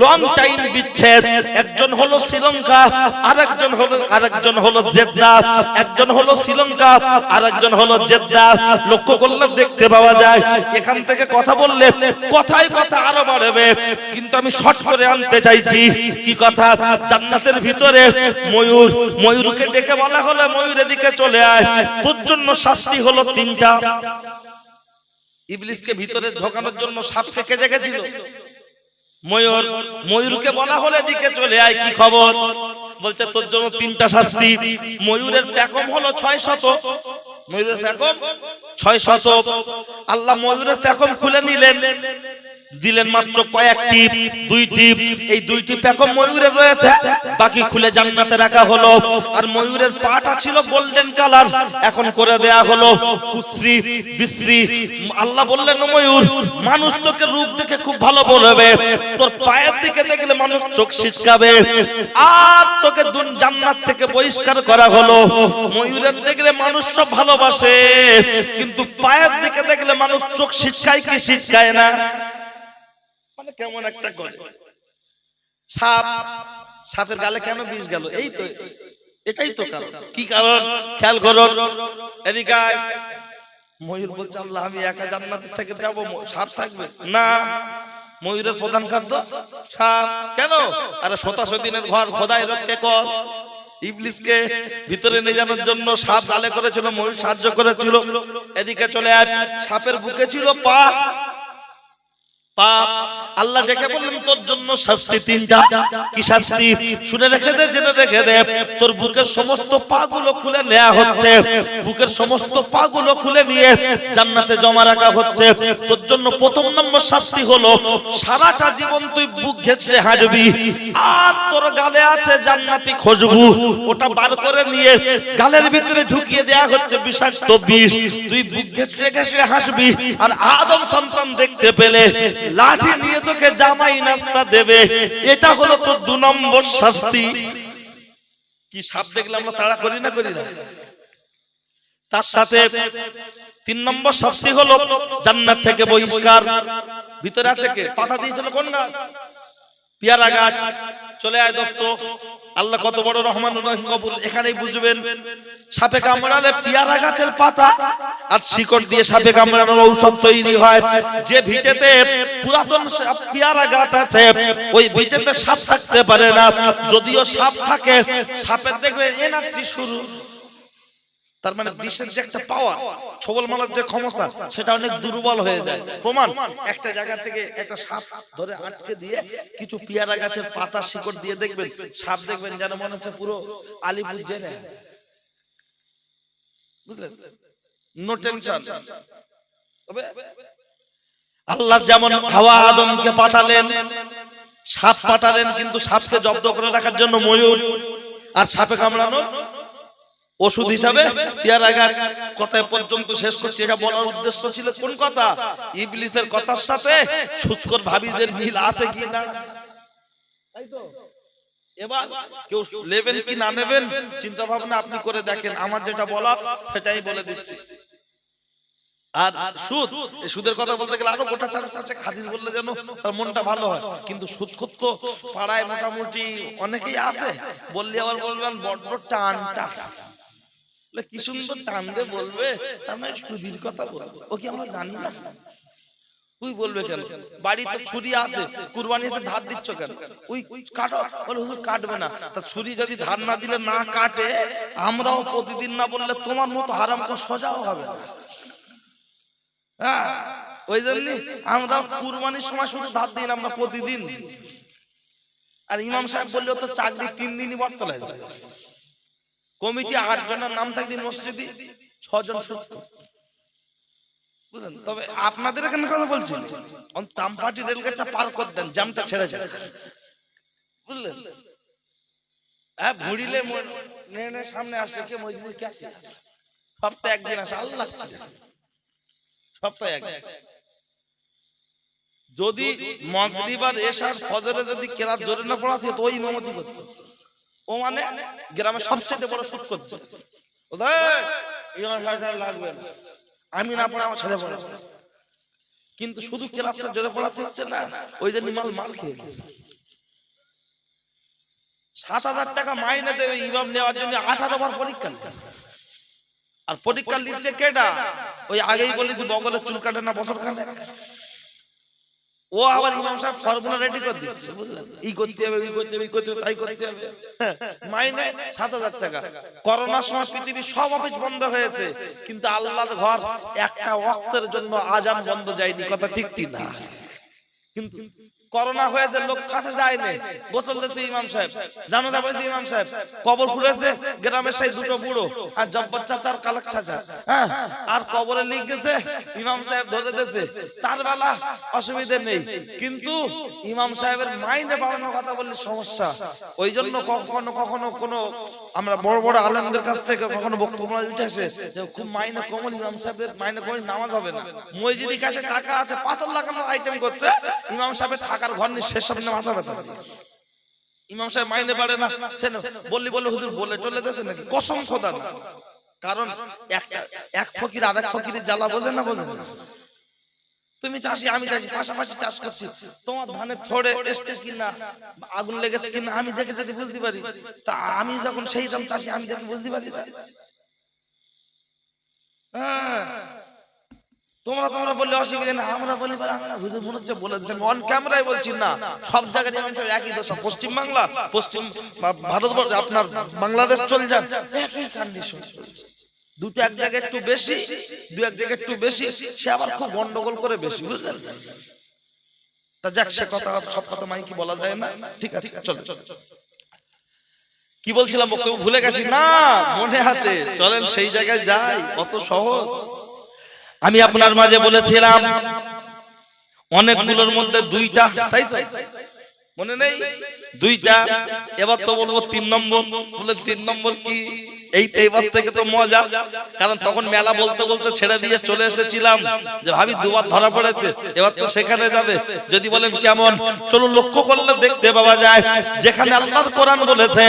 লং টাইম বিচ্ছেদ। একজন হলো শ্রীলঙ্কা, আরেকজন হলো জেদ্দা। একজন হলো শ্রীলঙ্কা, আরেকজন হলো জেদ্দা। লক্ষ্য করলে দেখতে পাওয়া যায় এখান থেকে কথা বললে কথায় কথা আরো বাড়বে, কিন্তু আমি শর্ট করে আনতে চাইছি। কি কথা? জান্নাতের ভিতরে ময়ূরকে ডেকে বলা হলো ময়ূর এদিকে চলে আয়, তোর জন্য শাস্তি হলো 3টা। ইবলিসকে ভিতরে ঢোকানোর জন্য সাপকে কেটে গেছিল। ময়ূরকে বলা হলে দিকে চলে আয়, কি খবর? বলছে তোর জন্য 3টা শাস্তি। ময়ূরের পেখম হলো 600। ময়ূরের পেখম 600। আল্লাহ ময়ূরের পেখম খুলে নিলেন, দিলেন মাত্র কয়েকটি, দুইটি। এই দুইটি প্যাকম ময়ূরের রয়েছে, বাকি খুলে জান্নাতে রাখা হলো। আর ময়ূরের পাটা ছিল গোল্ডেন কালার, এখন করে দেয়া হলো কুশ্রী বিশ্রী। আল্লাহ বললেন, ময়ূর, মানুষ তোকে রূপ দেখে খুব ভালো বলবে, তোর পায়ের দিকে দেখলে মানুষ চোখ ছিটকাবে, আর তোকে জান্নাত থেকে বহিষ্কার করা হলো। ময়ূরের দেখলে মানুষ সব ভালোবাসে, কিন্তু পায়ের দিকে দেখলে মানুষ চোখ ছিটকায় কি ছিটকায় না? মানে কেমন একটা করে। সাপ, সাপের গালে কেন বিষ গেল? এই তো, এটাই তো কারণ। কি কারণ? খেয়াল করো, এদিকে ময়ূর বলছে, আল্লাহ আমি একা জান্নাত থেকে যাব, সাপ থাকবে না? ময়ূরের প্রধান খাদ্য সাপ। কেন? আরে 87 দিনের ঘর খোদাই রক্ষে কর। ইবলিসকে ভিতরে নিয়ে যাওয়ার জন্য সাপ গালে করেছিল, ময়ূর সাহায্য করেছিল। এদিকে চলে আয়, সাপের বুকে ছিল পা। আল্লাহ ডেকে বললেন, তোর জন্য শাস্তি তিনটা। কি শাস্তি? শুনে রেখে দে, জেনে রেখে দে। তোর বুকের সমস্ত পা গুলো খুলে নেওয়া হচ্ছে, বুকের সমস্ত পা গুলো খুলে নিয়ে জান্নাতে জমা রাখা হচ্ছে। তোর জন্য প্রথম নম্বর শাস্তি হলো, সারাটা জীবন তুই বুক ঘেঁচড়ে হাঁটবি, আর তোর গালে আছে জান্নাতি খুশবু, ওটা বার করে নিয়ে গালের ভিতরে ঢুকিয়ে দেয়া হচ্ছে বিষাক্ত বিষ। তুই বুক ঘেঁচড়ে ঘেঁচড়ে হাসবি, আর আদম সন্তান দেখতে পেলে লাঠি নিয়ে তোকে জামাই নাস্তা দেবে। এটা হলো তোর 2 নম্বর শাস্তি। কি সাপ দেখলে আমরা তাড়া করি না, করি না? তার সাথে 3 নম্বর শাস্তি হলো জান্নাত থেকে বহিষ্কার। ভিতরে আছে কে? পাতা দিয়েছিল কোন গাছ? পেয়ারা গাছ। চলে আয় দোস্ত, আল্লাহ কত বড় রহমানুর রহিম গফুর, এখানেই বুঝবেন। সাপে কামড়ালে পেয়ারা গাছের পাতা আর শিকড় দিয়ে সাপে কামড়ানোর ঔষধ তৈরি হয়। যে ভিটেতে পুরাতন পেয়ারা গাছ আছে, ওই ভিটেতে সাপ থাকতে পারে না। যদিও সাপ থাকে, সাপের দেখবে এনার্জি শুরু, তার মানে বিশ্বের যে একটা পাওয়ার, ছবল মারার যে ক্ষমতা, সেটা অনেক দুর্বল হয়ে যায়। প্রমাণ, একটা জায়গা থেকে একটা সাপ ধরে আটকে দিয়ে কিছু পেয়ারা গাছের পাতা শিকড় দিয়ে দেখবেন, সাপ দেখবেন যেন মনে হচ্ছে পুরো আলিপুর জেলে। বুঝলেন? No tension. আল্লাহ যেমন হাওয়া আদমকে পাঠালেন, সাপ পাঠালেন, কিন্তু সাপকে জব্দ করে রাখার জন্য ময়ূর, আর সাপে কামড়ানো ওষুধ হিসাবে পেয়ারা গাছ। কথায় পর্যন্ত শেষ করছি। এটা বলার উদ্দেশ্য ছিল কোন কথা? ইবলিসের কথার সাথে সুৎখোর ভাবিদের মিল আছে কি না? তাই তো। এবার কেউ নেবেন কি না নেবেন চিন্তা ভাবনা আপনি করে দেখেন। আমার যেটা বলার সেটাই বলে দিচ্ছি। আর সুদ, সুদের কথা বলতে গেলে আরো গোটা চারটে হাদিস বললে যেন তার মনটা ভালো হয়। কিন্তু সুদখোর তো পাড়ায় মোটামুটি অনেকেই আছে। বললে আবার বলবেন বড্ড টানটা, কি সুন্দর টান দিয়ে বলবে, তার মানে সুদির কথা বলবো। ও কি আমরা জানি না? তুই বলবে কেন? বাড়িতে ছুরি আছে, কুরবানি এসে ধার দিচ্ছ কেন? ওই কাটো, বলে হুজুর কাটবে না। তা ছুরি যদি ধার না দিলে না কাটে, আমরাও প্রতিদিন না বললে তোমার মতো হারাম করে সোজাও হবে না। হ্যাঁ, ওই জন্য আমরা কুরবানির সময় শুধু ধার দিই না, আমরা প্রতিদিন দিই। আর ইমাম সাহেব বললেও তো চাকরি 3 দিনই বর্তলায় যায়। কমিটি 8 জনের নাম থাকলে মসজিদে 6 জন সুদ। বুঝলেন? তবে আপনাদের এখানে কথা বলছি, চাম্পাটি রেলগেটটা পার করে দেন, জামটা ছেড়ে যায়। বুঝলেন? হ্যাঁ, ঘুরিলে সামনে আসছে কে মসজিদে কে আসে, সপ্তাহে একদিন আসে। আল্লাহ, সপ্তাহে একদিন। যদি মাগরিব আর এশার ফজরে যদি কেরাত জোরে না পড়াতে তো ওই ইমামতি করতো। ও মানে গ্রামে সবচেয়ে বড় সুদ করছে। লাগবে না, আমি না পড়া আমার ছেলে পড়া। কিন্তু শুধু কেরাতটা জোরে পড়াতে হচ্ছে না, ওই জন্য মাল খেয়ে গেছে। 7,000 টাকা মাইনে দেবে ইমাম নেওয়ার জন্য, 18 বার পরীক্ষা। আর পরীক্ষা দিচ্ছে কেডা? ওই আগেই বলেছি বগলের চুল কাটে না বছর খানে। ও আবার ইমাম সাহেব ফর্মুলা রেডি করে দিচ্ছে। বুঝলেন? এই করতে হবে, ওই করতে হবে, এই করতে হবে, তাই করতে হবে। মাইনে 7,000 টাকা। করোনার সময় পৃথিবীর সব অফিস বন্ধ হয়েছে, কিন্তু আল্লাহর ঘর একটা ওয়াক্তের জন্য আজান বন্ধ যায়নি। কথা ঠিক কি না? কিন্তু করোনা হয়েছে, লোক কাছে যায়নি, গোসল দিচ্ছে ইমাম সাহেব, জানাজা পড়েছে ইমাম সাহেব, কবর খুঁড়েছে গ্রামের সেই দুটো বুড়ো আর জব্বর চাচা আর কালাক চাচা, হ্যাঁ, আর কবরে লিখ গেছে ইমাম সাহেব ধরে দিয়েছে, তার বেলা অসুবিধা নেই। কিন্তু ইমাম সাহেবের মাইনে বাড়ানোর কথা বললে সমস্যা। ওই জন্য কখনো কখনো কোনো আমরা বড় বড় আলেমদের কাছ থেকে কখনো বক্তব্য উঠেছে যে খুব মাইনে কমল, ইমাম সাহেবের মাইনে কমলে নামাজ হবে না। মসজিদের কাছে টাকা আছে, পাথর লাগানোর আইটেম করছে, ইমাম সাহেবের থাকার ঘর নেই, শেষ সামনে মাথা ব্যথা। ইমাম সাহেব মাইনে বাড়ে না, সে বললি বলে হুজুর বলে চলে দিয়েছে নাকি? কসম খোদা না। কারণ এক ফকির আরেক ফকিরের জ্বালা বোঝে না, বোঝে না। তুমি চাষি আমি চাষি, পাশাপাশি চাষ করছি, তোমার ধানের থড়ে এসছে কিনা, আগুন লেগেছে কিনা আমি দেখে যদি বুঝতে পারি, তা আমি যখন সেই রকম চাষি আমি দেখে বুঝতে পারি। হ্যাঁ, তোমরা বললে অসুবিধা না, আমরা বলি হুজুর মনে হচ্ছে বলে দিচ্ছেন, অন ক্যামেরায় বলছি না, সব জায়গায় ইমাম সাহেব একই দোষ। পশ্চিম বাংলা, পশ্চিম ভারতবর্ষ, আপনার বাংলাদেশ চলে যান, একই কন্ডিশন চলছে। দুটো এক জায়গায় একটু বেশি, দু এক জায়গায় একটু বেশি, সে আবার খুব গন্ডগোল করে বেশি, বুঝলেন? তা যাক, সে কথা সব কথা মাইকি বলা যায় না, ঠিক আছে চলো। কি বলছিলাম, বক্তব্য ভুলে গেছি না, মনে আছে, চলেন সেই জায়গায় যাই, অত সহজ। আমি আপনার মাঝে বলেছিলাম অনেকগুলোর মধ্যে দুইটা, তাই তো মনে নেই? দুইটা, এবার তো বলবো 3 নম্বর। বলে 3 নম্বর কি? এইবার থেকে তো মজা, কারণ তখন মেলা বলতে বলতে ছেড়ে দিয়ে চলে এসেছিলাম যে ভাবি দুবার ধরা পড়েছে, এবার তো সেখানে যাবে। যদি বলেন কেমন, চলুন লক্ষ্য করলে দেখতে পাওয়া যায়, যেখানে আল্লাহর কোরআন বলেছে,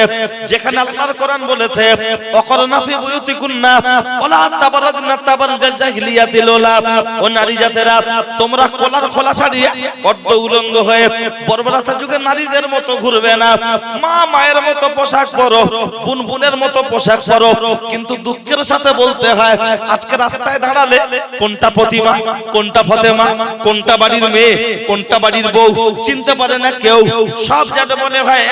যেখানে আল্লাহর কোরআন বলেছে অকরনা ফি বুয়ুতিকুন্না ওয়ালা তাবারাজনা তাবারুজাল জাহিলিয়াতিল উলা, ও নারী জাতেরা তোমরা কোলার খোলা ছাড়িয়ে অর্ধ উলঙ্গ হয়ে বর্বরতা যুগের নারীদের মতো ঘুরবে না। মা মায়ের মতো পোশাক পরো, বোন বোনের মতো পোশাক পরো। কিন্তু দুঃখের সাথে বলতে হয়, আজকে রাস্তায় দাঁড়ালে কোনটা প্রতিমা, কোনটা ফতেমা, কোনটা বাড়ির মেয়ে, কোনটা বাড়ির বউ চিনতে পারে না কেউ। সব যেন মনে হয়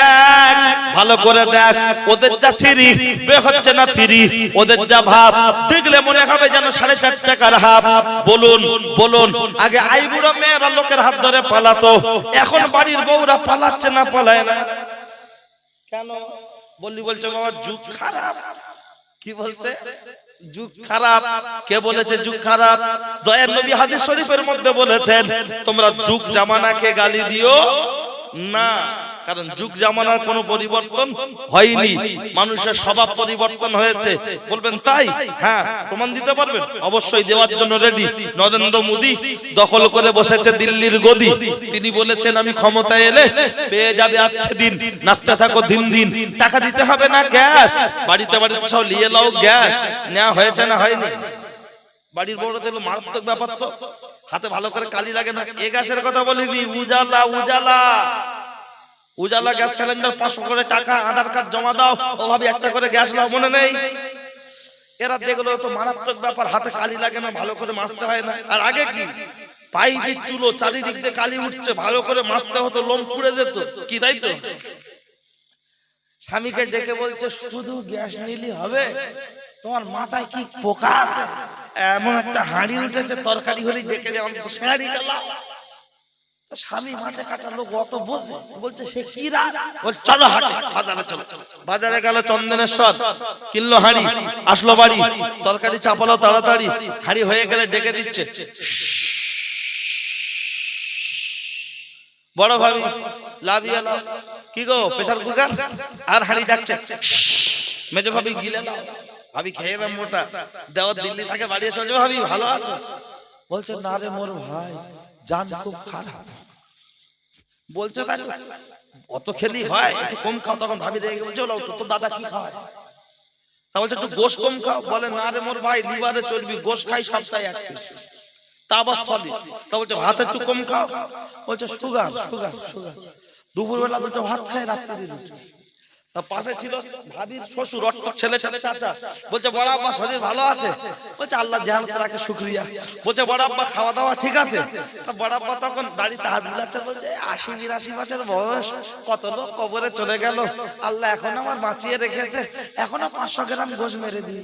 এক। ভালো করে দেখ, ওদের যা ছিরি বে হচ্ছে না ফিরি, ওদের যা ভাব দেখলে মনে হবে যেন 4.5 টাকার হাফ। বলুন বলুন, আগে আইবুড়ো মেয়েরা লোকের হাত ধরে পালাতো, এখন বাড়ির বউরা পালাচ্ছে না, পালায় না কেন? বলছে বাবা যুগ খারাপ। কি বলছে? যুগ খারাপ। কে বলেছে যুগ খারাপ? দয়ার নবী হাদিস শরীফের মধ্যে বলেছেন, তোমরা যুগ জামানাকে গালি দিও না, কারণ যুগ জামানার কোনো পরিবর্তন হয়নি, মানুষের স্বভাব পরিবর্তন হয়েছে। বলবেন তাই? হ্যাঁ, প্রমাণ দিতে পারবেন? অবশ্যই দেওয়ার জন্য রেডি। নরেন্দ্র মোদী দখল করে বসেছে দিল্লির গদি। তিনি বলেছেন আমি ক্ষমতায় এলে পেয়ে যাবে আচ্ছে দিন, নাচতে থাকো দিন দিন, টাকা দিতে হবে না গ্যাস, বাড়িতে বাড়িতে সব নিয়ে নাও গ্যাস। নেওয়া হয়েছে না হয়নি? বাড়ির বড়দের মারাত্মক ব্যাপার তো, হাতে ভালো করে কালি লাগে না। এ গ্যাসের কথা বলিনি, উজালা উজালা উজালা গ্যাস সিলিন্ডার 500 করে টাকা, আধার কার্ড জমা দাও, ওভাবে একটা করে গ্যাস নাও, মনে নেই? এরা দেখলো তো মারাত্মক ব্যাপার, হাতে কালি লাগে না, ভালো করে মাজতে হয় না। আর আগে কি পাইপের চুলো, চারিদিক দিয়ে কালি উঠছে, ভালো করে মাজতে হতো, লোম পুড়ে যেত, কি তাই তো? স্বামীকে ডেকে বলছে শুধু গ্যাস নিলি হবে? তোমার মাথায় কি পোকা আছে? এমন একটা হাঁড়ি উঠেছে, তরকারি হলেই ডেকে যেমন হাঁড়ি গেলাম। স্বামী মাঠে কাটা লোক অত বোঝে, বলছে সে কি রাত, বলছে চলো হাটে, বাজারে চলো। বাজারে গেল চন্দনেশ্বর, কিনলো হাঁড়ি, আসলো বাড়ি, তরকারি চাপালো তাড়াতাড়ি, হাঁড়ি হয়ে গেলে ডেকে দিচ্ছে বড় ভাবি লাভিয়ে নাও। কি গো প্রেসার কুকার? আর হাঁড়ি ডাকছে মেজো ভাবি গিলে নাও। ভাবি খেয়ে না মোটা, দেওয়ার দিল্লি থেকে বাড়ি এসে বলছে ভাবি ভালো আছো? বলছে না রে মোর ভাই, জান খুব খারাপ। বলছে তাই অত খেলি হয়, একটু কম খাও। তখন ভাবি রেগে বলছে তোর দাদা কি খায়? তা বলছে একটু গোশ কম খাও। বলে না রে মোর ভাই, লিভারে চর্বি, গোশ খাই সপ্তাহে 1 পিস, তা আবার সলিড। তা বলছে ভাত একটু কম খাও। বলছে সুগার সুগার সুগার। দুপুরবেলা দুটো ভাত খায়, রাত্রি রুটি। তা পাশে ছিল ভাবির শ্বশুর, অর্থ ছেলে ছেলে চাচা। বলছে বড় আব্বা শরীর ভালো আছে? বলছে আল্লাহ জাহান্নাতে রাখে শুকরিয়া। বলছে বড় আব্বা খাওয়া দাওয়া ঠিক আছে? তা বড় আব্বা তখন দাড়িতে হাত বুলাচ্ছে, বলছে 80-82 বছর বয়স, কত লোক কবরে চলে গেল, আল্লাহ এখন আমার বাঁচিয়ে রেখেছে, এখনো 500 গ্রাম গোশ মেরে দিই।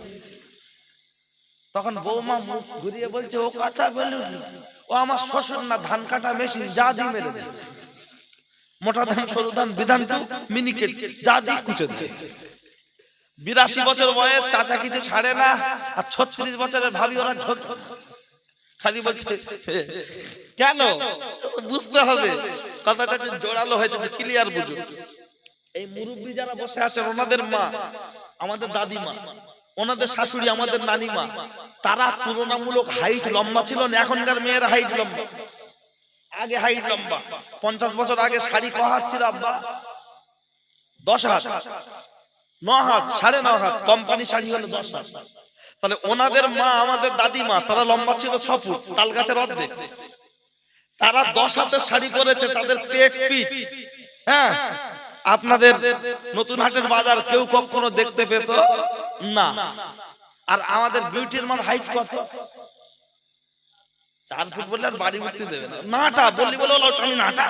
তখন বৌমা মুখ ঘুরিয়ে বলছে ও কথা বলুন, ও আমার শ্বশুর না, ধান কাটা মেশিন, যা দিয়ে মেরে দেয়। মোটা ধান সরু ধান বিধান টু মিনিকেট যা দিক কুচে দিচ্ছে। 82 বছর বয়স, চাচা কিছু ছাড়ে না, আর 36 বছরের ভাবি ওরা ঢোক খালি বলছে কেন, বুঝতে হবে কথাটা জোরালো হয়েছে, ক্লিয়ার বুঝুন। এই মুরব্বী যারা বসে আছেন ওনাদের মা আমাদের দাদিমা, ওনাদের শাশুড়ি আমাদের নানিমা, তারা তুলনামূলক হাইট লম্বা ছিল না। এখনকার মেয়েরা হাইট লম্বা, আগে হাইট লম্বা। 50 বছর আগে শাড়ি ক হাত ছিল আব্বা? 10 হাত, 9 হাত, 9.5 হাত। কোম্পানি শাড়ি হলো 10 হাত। তাহলে ওনাদের মা আমাদের দাদিমা তারা লম্বা ছিল 6 ফুট, তাল গাছের অর্ধেক। তারা 10 হাতের শাড়ি পরেছে, তাদের পেট পিঠ, হ্যাঁ, আপনাদের নতুন হাটের বাজার কেউ কখনো দেখতে পেত না। আর আমাদের বিউটির মান হাইট কত? 4 ফুট বললে আর বাড়ি উঠতে দেবে না। নাটা বললি বলে আমি নাটা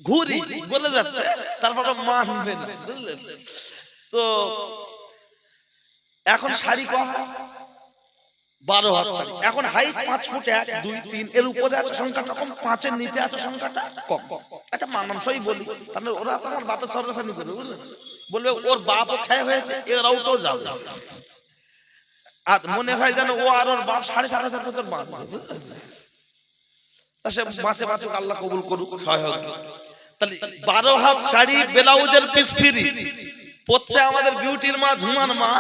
ঘুরি বলে যাচ্ছে, তারপর মানবে না, বুঝলেন? তো এখন শাড়ি কম, 12 হাত শাড়ি। এখন হাইট 5 ফুট 1, 2, 3 এর উপরে আছে সংখ্যাটা কম, 5 এর নিচে আছে সংখ্যাটা কম। আচ্ছা মানানসই বলি, তাহলে ওরা তো আমার বাপের সর্বসানি করবে, বুঝলেন? বলবে ওর বাপও খেয়ে হয়েছে, এরাও তো যাবে। আর মনে হয় যেন ও আর ওর বাপ 7.5 বছর বাঁচবে। তা সে বাঁচে বাঁচুক, আল্লাহ কবুল করুক, সহায়ক। তাহলে 12 হাত শাড়ি, ব্লাউজের পিস ফ্রি পড়ছে আমাদের বিউটির মা, ঝুমার মা।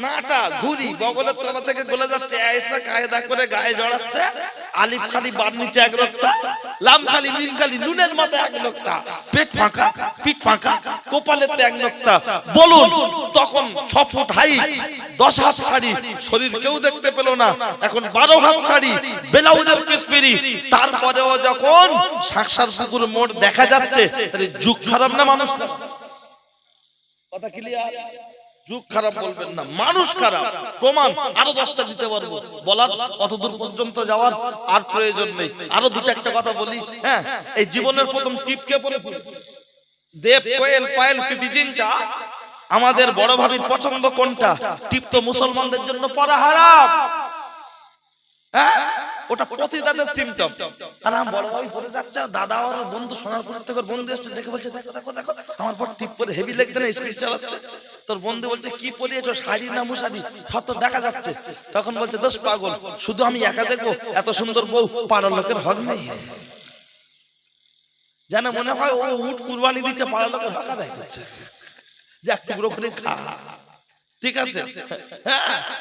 নাটা ঘুরি বগলের তলা থেকে গলে যাচ্ছে, ऐसा কায়দা করে গায়ে জড়াচ্ছে। আলিফ খালি বার নিচে 1 লোকটা, লাম খালি মিম খালি নুনের মাথায় 1 লোকটা, পেট ফাঁকা, পিঠ ফাঁকা, কপালেতে 1 লোকটা। বলুন তখন 6 ফুট হাইট, 10 হাত শাড়ি, শরীর কেউ দেখতে পেল না। এখন 12 হাত শাড়ি, ব্লাউজের পিস ফ্রি, তারপরেও যখন সাকসার পুকুর মোড় দেখা যাচ্ছে, তাহলে যুগ খারাপ না মানুষ? কথা ক্লিয়ার? যুগ খারাপ বলবেন না, মানুষ খারাপ। প্রমাণ আরো 10টা দিতে পারবো, বলার অতদূর পর্যন্ত যাওয়ার আর প্রয়োজন নেই। আরো 2টা কথা বলি। হ্যাঁ, এই জীবনের প্রথম টিপকে পড়ে দেব কোয়েল পায়েল প্রীতিজিনটা আমাদের বড় ভাবির পছন্দ কোনটা? টিপ তো মুসলমানদের জন্য পড়া হারাম। হ্যাঁ, ওটা প্রতিদানের সিম্পটম। আর আমার বড় ভাই পড়ে যাচ্ছে, দাদা আর বন্ধু সোনারপুর থেকে বন্ধু এসে দেখে বলছে দেখো দেখো দেখো আমার পর টিপ পরে হেভি লেগছে না, স্পিড চালাচ্ছে। তোর বন্ধু বলছে কি পরিয়েছো, শাড়ি না মুশাড়ি? সব তো দেখা যাচ্ছে। তখন বলছে দোষ পাগল, শুধু আমি একা দেখবো, এত সুন্দর বউ পাড়ার লোকের হক নেই? যেন মনে হয় ও উট কুরবানি দিচ্ছে, পাড়ার লোকের হক আদায় করছে, যে এক টুকরো করে খা। ঠিক আছে?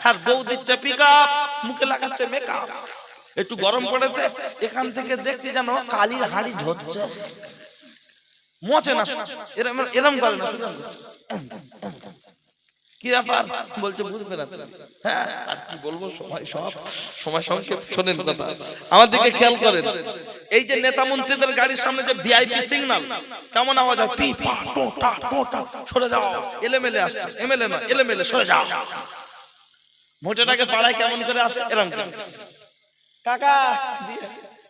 আর বউ দিচ্ছে পিকআপ, মুখে লাগাচ্ছে মেকআপ। একটু গরম পড়েছে, এখান থেকে দেখছি যেন কালির হাড়ি ঝরছে, মোচে না, এরম করে না, কি ব্যাপার বলছে বুঝবে না। হ্যাঁ, আর কি বলবো, সময় সংক্ষেপ, শোনেন কথা, আমার দিকে খেয়াল করেন। এই যে নেতা মন্ত্রীদের গাড়ির সামনে যে ভিআইপি সিগন্যাল, কেমন আওয়াজ হয়? পি পা টোটা টোটা, সরে যাও, এলেমেলে আসছে, এমএলএ না এলেমেলে, সরে যাও। ভোটের আগে পাড়ায় কেমন করে আসে? এরকম কাকা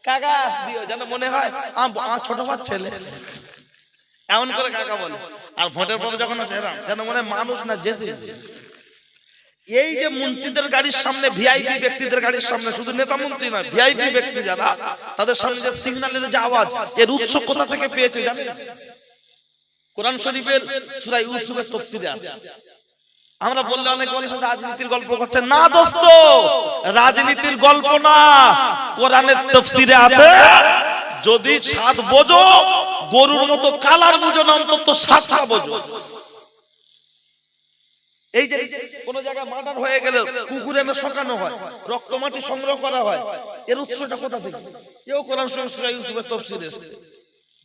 কাকা দিও, যেন মনে হয় আমার ছোট ভাই ছেলে, এমন করে কাকা বলে। আর ভোটের পরে যখন আসে এরকম, যেন মনে হয় মানুষ না জেসে। এই যে মন্ত্রীদের গাড়ির সামনে, ভিআইপি ব্যক্তিদের গাড়ির সামনে, শুধু নেতা মন্ত্রী না, ভিআইপি ব্যক্তি যারা, তাদের সামনে যে সিগন্যালের যে আওয়াজ, এর উৎস কোথা থেকে পেয়েছে জানেন? কোরআন শরীফের সূরা ইউসুফের তাফসীরে আছে। আমরা বললে অনেক বলে রাজনীতির গল্প করছে, না দোস্ত, রাজনীতির গল্প না, কোরআনের তাফসীরে আছে। যদি 7 বোঝো, গরুর মতো কালার বুঝো না, অন্তত 7টা বোঝো। এই যে কোন জায়গায় মার্ডার হয়ে গেলে কুকুরে না শোকানো হয়, রক্ত মাটি সংগ্রহ করা হয়, এর উৎসটা কোথা থেকে? এও কোরআন শরীফ সূরা ইউসুফের তাফসীরে এসেছে।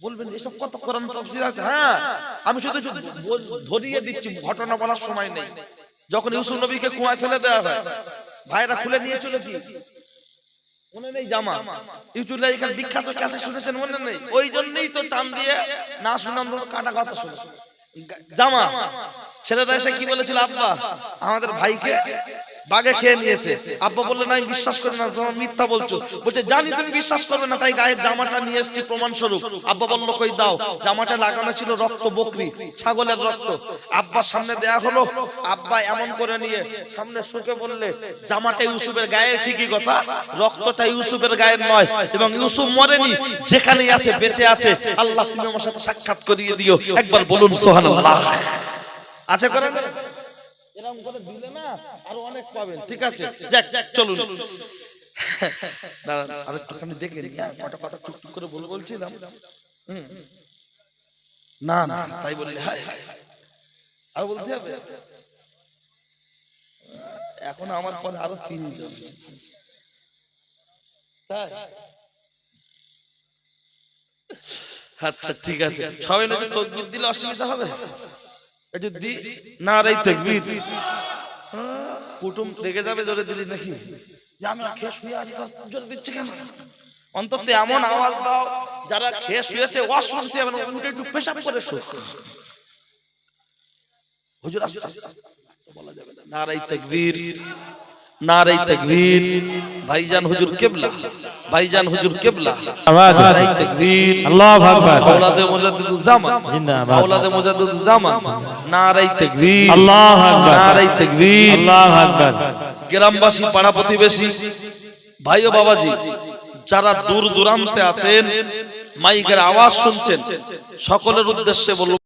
বলবেন এসব কত কোরআন তাফসীর আছে? হ্যাঁ, আমি শুধু ধরিয়ে দিচ্ছি, ঘটনা বলার সময় নেই। যখন ইউসুফ নবীকে কুয়ায় ফেলে দেওয়া হয়, ভাইরা খুলে নিয়ে চলে কি মনে নেই জামা, ইউটিউবে এখানে বিখ্যাত কাছে শুনেছেন মনে নেই? ওই জন্যই তো টান দিয়ে না শুনাম তো কাটা কথা শুনে জামা। ছেলেরা এসে কি বলেছিল, আব্বা আমাদের ভাইকে বাগে খেয়ে নিয়েছে। আব্বা বললেন আমি বিশ্বাস করি না, তুমি মিথ্যা বলছো। বলছে জানি তুমি বিশ্বাস করবে না, তাই গায়ের জামাটা নিয়ে এসেছি প্রমাণ স্বরূপ। আব্বা বলল কই দাও। জামাটা লাগানো ছিল রক্ত, বকরি ছাগলের রক্ত। আব্বার সামনে দেয়া হলো। আব্বা এমন করে নিয়ে সামনে শুকে বললে জামাটা ইউসুফের গায়ের, ঠিকই কথা, রক্তটা ইউসুফের গায়ের নয়, এবং ইউসুফ মরেনি, যেখানেই আছে বেঁচে আছে। আল্লাহ তুমি আমার সাথে সাক্ষাৎ করিয়ে দিও, একবার বলুন সুবহানাল্লাহ। আছে করে না এরকম করে দিলে না আরো অনেক পাবেন। ঠিক আছে, যাক যাক চলুন। দাঁড়ান আর একটুখানি দেখে নি, কটা কথা টুকটুক করে বলছিলাম। না না তাই বললে হায় হায় আর বলতে হবে। এখন আমার পরে আরো 3 জন। তাই আচ্ছা ঠিক আছে, সবাই নতুন তাকবীর দিলে অসুবিধা হবে? একটু দি নারে তাকবীর। কুটুম রেগে যাবে জোরে দিলি নাকি? যে আমরা খেয়ে শুয়ে আছি তো জোরে দিচ্ছে কেন? অন্তত এমন আওয়াজ দাও যারা খেয়ে শুয়েছে অশুনতে হবে না, উঠে একটু পেশাব করে শুক। হুজুর আস্তে আস্তে বলা যাবে না। নারে তাকবীর, নারে তাকবীর। ভাইজান হুজুর কিবলা, ভাইজান হুজুর কিবলা। আওয়াজ নারে তাকবীর, আল্লাহু আকবার। আওলাদে মুজাদ্দিদুল জামান জিন্দাবাদ, আওলাদে মুজাদ্দিদুল জামান। নারে তাকবীর, আল্লাহু আকবার, নারে তাকবীর, আল্লাহু আকবার। গ্রামবাসী, পাড়া প্রতিবেশী, ভাই ও বাবাজি যারা দূর দূরান্তে আছেন, মাইকের আওয়াজ শুনছেন, সকলের উদ্দেশ্যে বলবো